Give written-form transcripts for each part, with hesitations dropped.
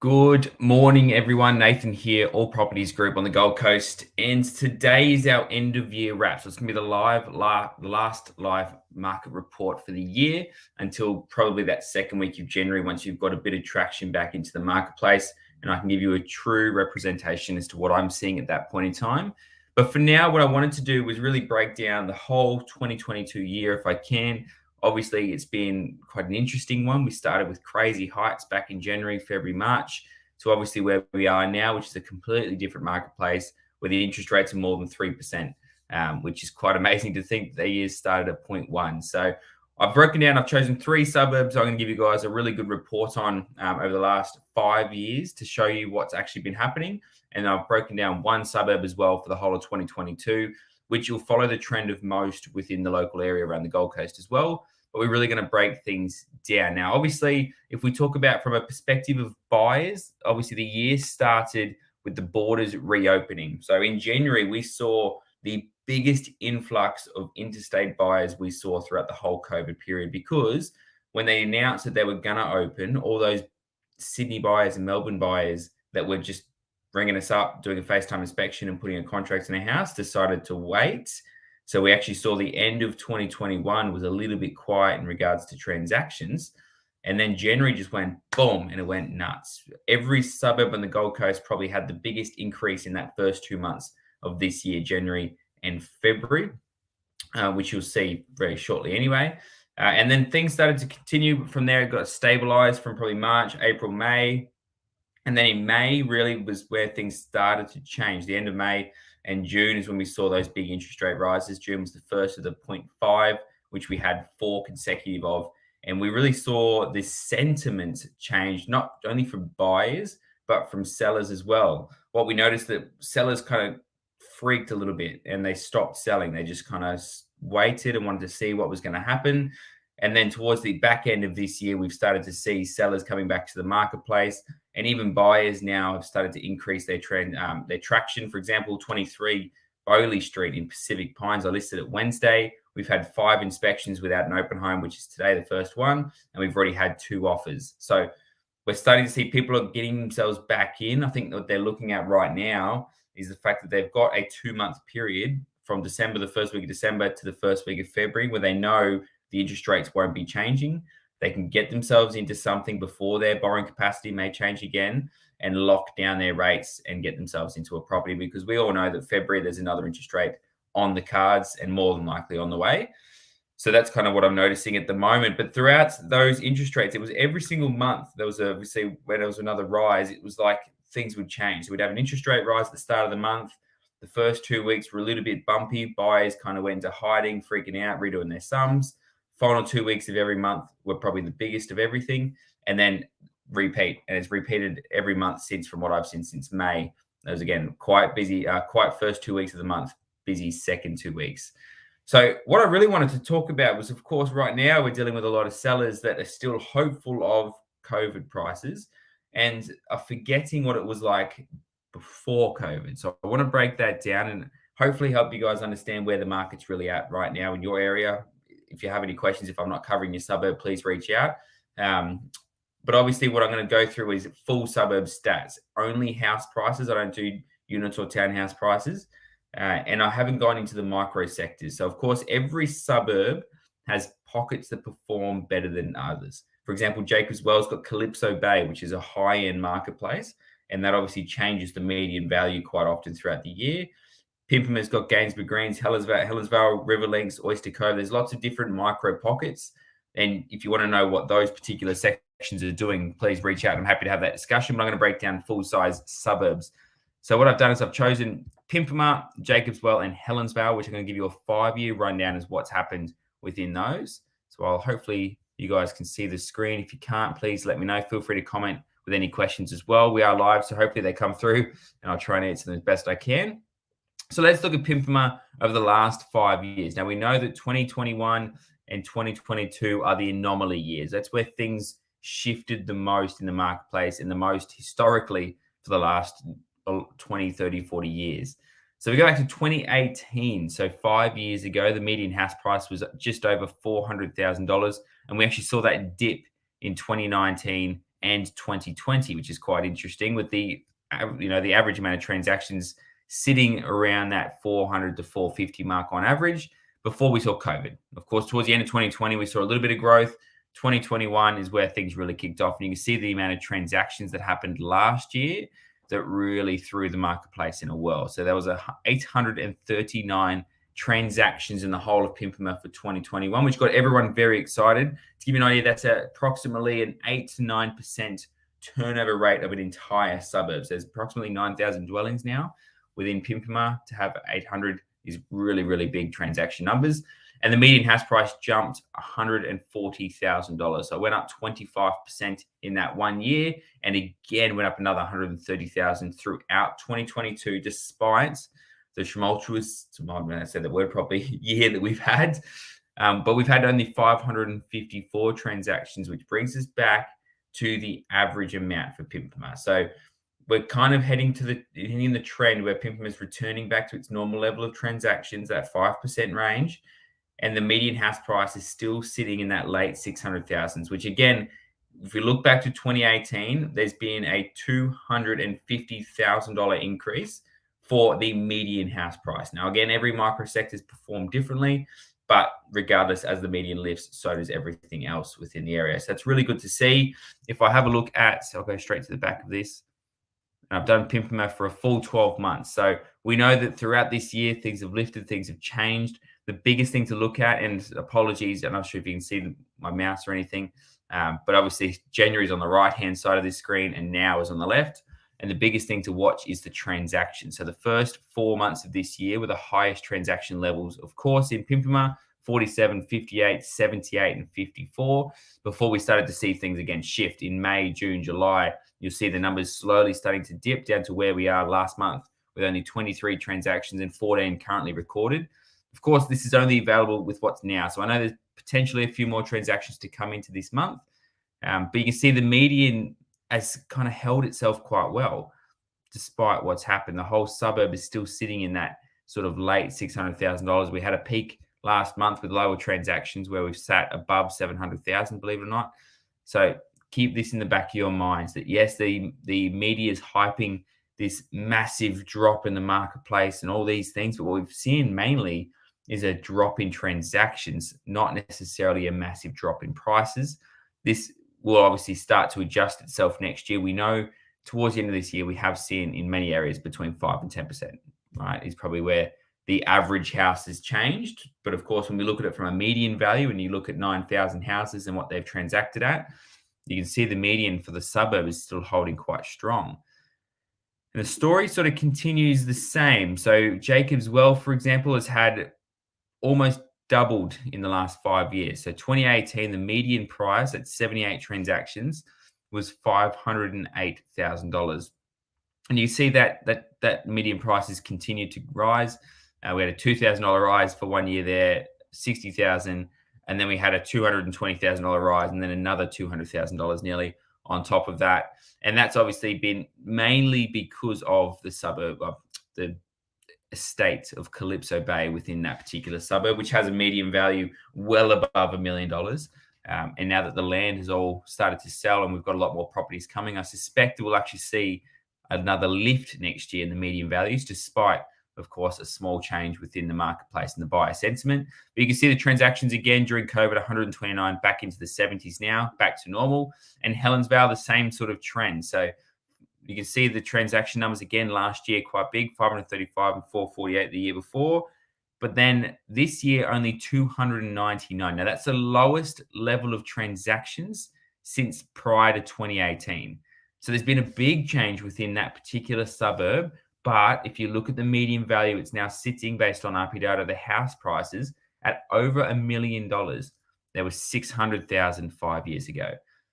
Good morning, everyone. Nathan here, All Properties Group on the Gold Coast. And today is our end of year wrap. So it's going to be the last live market report for the year until probably that second week of January, once you've got a bit of traction back into the marketplace. And I can give you a true representation as to what I'm seeing at that point in time. But for now, what I wanted to do was really break down the whole 2022 year if I can. Obviously, it's been quite an interesting one. We started with crazy heights back in January, February, March, to obviously where we are now, which is a completely different marketplace where the interest rates are more than 3%, which is quite amazing to think the year started at 0.1. So I've broken down, I've chosen 3 suburbs I'm going to give you guys a really good report on over the last 5 years to show you what's actually been happening. And I've broken down 1 suburb as well for the whole of 2022, which will follow the trend of most within the local area around the Gold Coast as well. But we're really going to break things down. Now, obviously, if we talk about from a perspective of buyers, obviously the year started with the borders reopening. So in January, we saw the biggest influx of interstate buyers we saw throughout the whole COVID period, because when they announced that they were going to open, all those Sydney buyers and Melbourne buyers that were just ringing us up, doing a FaceTime inspection and putting a contract in a house decided to wait. So we actually saw the end of 2021 was a little bit quiet in regards to transactions. And then January just went boom and it went nuts. Every suburb on the Gold Coast probably had the biggest increase in that first 2 months of this year, January and February, which you'll see very shortly anyway. And then things started to continue from there. It got stabilized from probably March, April, May. And then in May really was where things started to change. The end of May and June is when we saw those big interest rate rises. June was the first of the 0.5, which we had 4 consecutive of. And we really saw this sentiment change, not only from buyers, but from sellers as well. What we noticed that sellers kind of freaked a little bit and they stopped selling. They just kind of waited and wanted to see what was going to happen. And then towards the back end of this year, we've started to see sellers coming back to the marketplace, and even buyers now have started to increase their trend, their traction. For example, 23 Bowley Street in Pacific Pines, I listed it Wednesday. We've had 5 inspections without an open home, which is today the first one, and we've already had 2 offers. So we're starting to see people are getting themselves back in. I think what they're looking at right now is the fact that they've got a 2-month period from December, the first week of December to the first week of February, where they know the interest rates won't be changing. They can get themselves into something before their borrowing capacity may change again and lock down their rates and get themselves into a property, because we all know that February there's another interest rate on the cards and more than likely on the way. So that's kind of what I'm noticing at the moment. But throughout those interest rates, it was every single month. There was obviously when there was another rise, it was like things would change. So we'd have an interest rate rise at the start of the month. The first 2 weeks were a little bit bumpy. Buyers kind of went into hiding, freaking out, redoing their sums. Final 2 weeks of every month were probably the biggest of everything, and then repeat. And it's repeated every month since, from what I've seen since May. It was again quite busy, quite first 2 weeks of the month, busy second 2 weeks. So what I really wanted to talk about was, of course, right now we're dealing with a lot of sellers that are still hopeful of COVID prices and are forgetting what it was like before COVID. So I want to break that down and hopefully help you guys understand where the market's really at right now in your area. If you have any questions, if I'm not covering your suburb, please reach out. But obviously what I'm going to go through is full suburb stats, only house prices. I don't do units or townhouse prices. And I haven't gone into the micro sectors. So, of course, every suburb has pockets that perform better than others. For example, Jacobs Well's got Calypso Bay, which is a high-end marketplace, and that obviously changes the median value quite often throughout the year. Pimpama's got Gainsborough Greens, Helensvale, Riverlinks, Oyster Cove. There's lots of different micro pockets. And if you want to know what those particular sections are doing, please reach out. I'm happy to have that discussion, but I'm going to break down full-size suburbs. So what I've done is I've chosen Pimpama, Jacobs Well, and Helensvale, which I'm going to give you a 5-year rundown as what's happened within those. So hopefully you guys can see the screen. If you can't, please let me know. Feel free to comment with any questions as well. We are live, so hopefully they come through, and I'll try and answer them as best I can. So let's look at Pimpama over the last 5 years. Now, we know that 2021 and 2022 are the anomaly years. That's where things shifted the most in the marketplace and the most historically for the last 20, 30, 40 years. So we go back to 2018. So 5 years ago, the median house price was just over $400,000. And we actually saw that dip in 2019 and 2020, which is quite interesting, with the average amount of transactions sitting around that 400 to 450 mark on average before we saw COVID. Of course, towards the end of 2020, we saw a little bit of growth. 2021 is where things really kicked off. And you can see the amount of transactions that happened last year that really threw the marketplace in a whirl. So there was 839 transactions in the whole of Pimpama for 2021, which got everyone very excited. To give you an idea, that's approximately an 8 to 9% turnover rate of an entire suburb. So there's approximately 9,000 dwellings now within Pimpama. To have 800 is really, really big transaction numbers. And the median house price jumped $140,000. So it went up 25% in that 1 year, and again went up another 130,000 throughout 2022, despite the tumultuous, I'm going to say the word properly, year that we've had. But we've had only 554 transactions, which brings us back to the average amount for Pimpama. So we're kind of heading in the trend where Pimpama is returning back to its normal level of transactions, that 5% range. And the median house price is still sitting in that late 600,000s, which again, if we look back to 2018, there's been a $250,000 increase for the median house price. Now, again, every microsector is performed differently, but regardless, as the median lifts, so does everything else within the area. So that's really good to see. If I have a look at, so I'll go straight to the back of this. And I've done Pimpama for a full 12 months. So we know that throughout this year, things have lifted, things have changed. The biggest thing to look at, and apologies, I'm not sure if you can see my mouse or anything, but obviously January is on the right-hand side of this screen and now is on the left. And the biggest thing to watch is the transaction. So the first 4 months of this year were the highest transaction levels, of course, in Pimpama, 47, 58, 78, and 54, before we started to see things again shift in May, June, July. You'll see the numbers slowly starting to dip down to where we are last month, with only 23 transactions and 14 currently recorded. Of course, this is only available with what's now. So I know there's potentially a few more transactions to come into this month, but you can see the median has kind of held itself quite well, despite what's happened. The whole suburb is still sitting in that sort of late $600,000. We had a peak last month with lower transactions where we've sat above 700,000, believe it or not. So keep this in the back of your minds that yes, the media is hyping this massive drop in the marketplace and all these things, but what we've seen mainly is a drop in transactions, not necessarily a massive drop in prices. This will obviously start to adjust itself next year. We know towards the end of this year, we have seen in many areas between 5 and 10%, right? Is probably where the average house has changed. But of course, when we look at it from a median value and you look at 9,000 houses and what they've transacted at, you can see the median for the suburb is still holding quite strong. And the story sort of continues the same. So Jacobs Well, for example, has had almost doubled in the last 5 years. So 2018, the median price at 78 transactions was $508,000. And you see that median price has continued to rise. We had a $2,000 rise for 1 year there, 60,000, and then we had a $220,000 rise, and then another $200,000 nearly on top of that. And that's obviously been mainly because of the suburb of the estate of Calypso Bay within that particular suburb, which has a median value well above $1 million. And now that the land has all started to sell and we've got a lot more properties coming, I suspect we'll actually see another lift next year in the median values, despite, of course, a small change within the marketplace and the buyer sentiment. But you can see the transactions again during COVID, 129 back into the 70s now, back to normal. And Helensvale, the same sort of trend. So you can see the transaction numbers again last year quite big, 535 and 448 the year before. But then this year, only 299. Now, that's the lowest level of transactions since prior to 2018. So there's been a big change within that particular suburb. But if you look at the median value, it's now sitting based on RP data, the house prices at over $1 million. There was 600,000 5 years ago.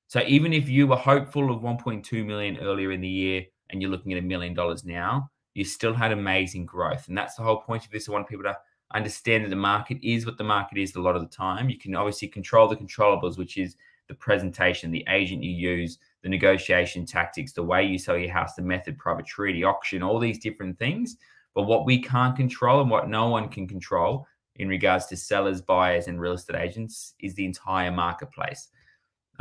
So even if you were hopeful of 1.2 million earlier in the year and you're looking at $1 million now, you still had amazing growth. And that's the whole point of this. I want people to understand that the market is what the market is a lot of the time. You can obviously control the controllables, which is the presentation, the agent you use, the negotiation tactics, the way you sell your house, the method, private treaty, auction, all these different things. But what we can't control and what no one can control in regards to sellers, buyers, and real estate agents is the entire marketplace.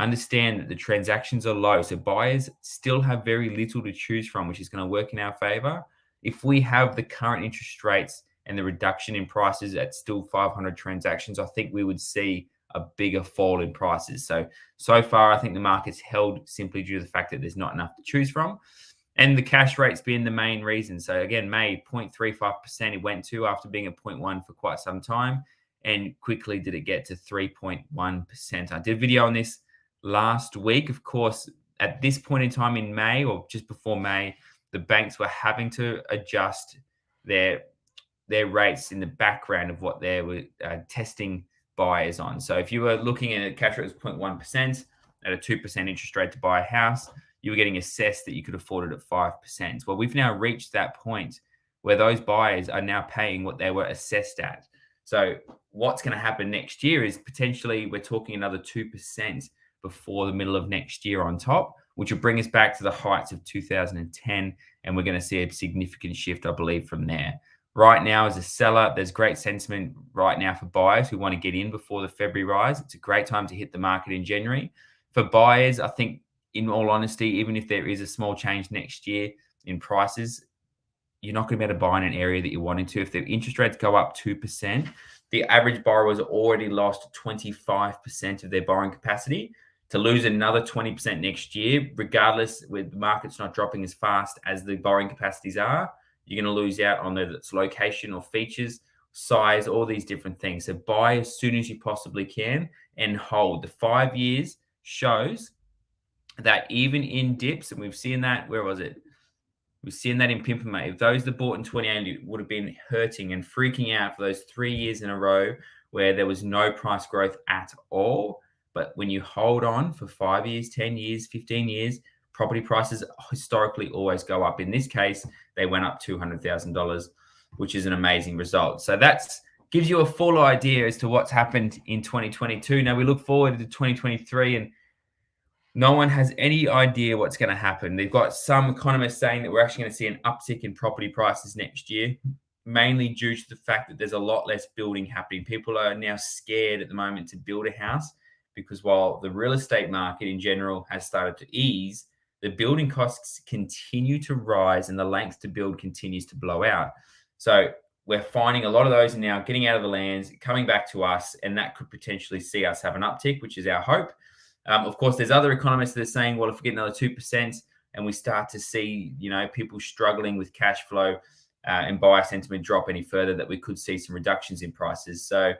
understand that the transactions are low. So buyers still have very little to choose from, which is going to work in our favor. If we have the current interest rates and the reduction in prices at still 500 transactions, I think we would see a bigger fall in prices. So far, I think the market's held simply due to the fact that there's not enough to choose from. And the cash rate's been the main reason. So again, May 0.35% it went to after being at 0.1 for quite some time. And quickly did it get to 3.1%. I did a video on this last week. Of course, at this point in time in May or just before May, the banks were having to adjust their rates in the background of what they were testing buyers on. So if you were looking at a cash rate of 0.1% at a 2% interest rate to buy a house, you were getting assessed that you could afford it at 5%. Well, we've now reached that point where those buyers are now paying what they were assessed at. So what's going to happen next year is potentially we're talking another 2% before the middle of next year on top, which will bring us back to the heights of 2010. And we're going to see a significant shift, I believe, from there. Right now, as a seller, there's great sentiment right now for buyers who want to get in before the February rise. It's a great time to hit the market in January. For buyers, I think, in all honesty, even if there is a small change next year in prices, you're not going to be able to buy in an area that you're wanting to. If the interest rates go up 2%, the average borrower has already lost 25% of their borrowing capacity. To lose another 20% next year, regardless, with the market's not dropping as fast as the borrowing capacities are, you're going to lose out on its location or features, size, all these different things. So buy as soon as you possibly can and hold. The 5 years shows that even in dips, and we've seen that, where was it? We've seen that in Pimpama. If those that bought in 2018 would have been hurting and freaking out for those 3 years in a row where there was no price growth at all. But when you hold on for 5 years, 10 years, 15 years, property prices historically always go up. In this case, they went up $200,000, which is an amazing result. So that's gives you a full idea as to what's happened in 2022. Now we look forward to 2023 and no one has any idea what's going to happen. They've got some economists saying that we're actually going to see an uptick in property prices next year, mainly due to the fact that there's a lot less building happening. People are now scared at the moment to build a house because while the real estate market in general has started to ease, the building costs continue to rise and the length to build continues to blow out. So we're finding a lot of those are now getting out of the lands, coming back to us, and that could potentially see us have an uptick, which is our hope. Of course, there's other economists that are saying, well, if we get another 2% and we start to see, people struggling with cash flow and buyer sentiment drop any further, that we could see some reductions in prices. So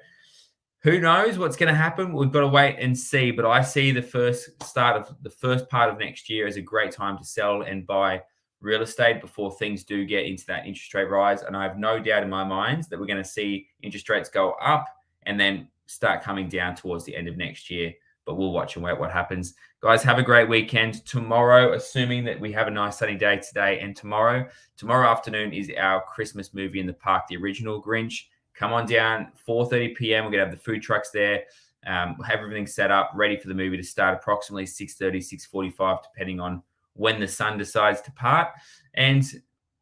who knows what's going to happen? We've got to wait and see. But I see the first part of next year as a great time to sell and buy real estate before things do get into that interest rate rise. And I have no doubt in my mind that we're going to see interest rates go up and then start coming down towards the end of next year. But we'll watch and wait what happens. Guys, have a great weekend. Tomorrow, assuming that we have a nice sunny day today and tomorrow afternoon is our Christmas movie in the park, the original Grinch. Come on down, 4:30 p.m. We're going to have the food trucks there. We'll have everything set up, ready for the movie to start approximately 6:30, 6:45, depending on when the sun decides to part. And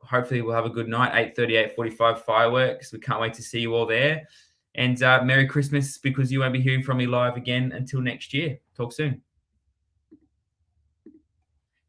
hopefully we'll have a good night, 8:30, 8:45 fireworks. We can't wait to see you all there. And Merry Christmas, because you won't be hearing from me live again until next year. Talk soon.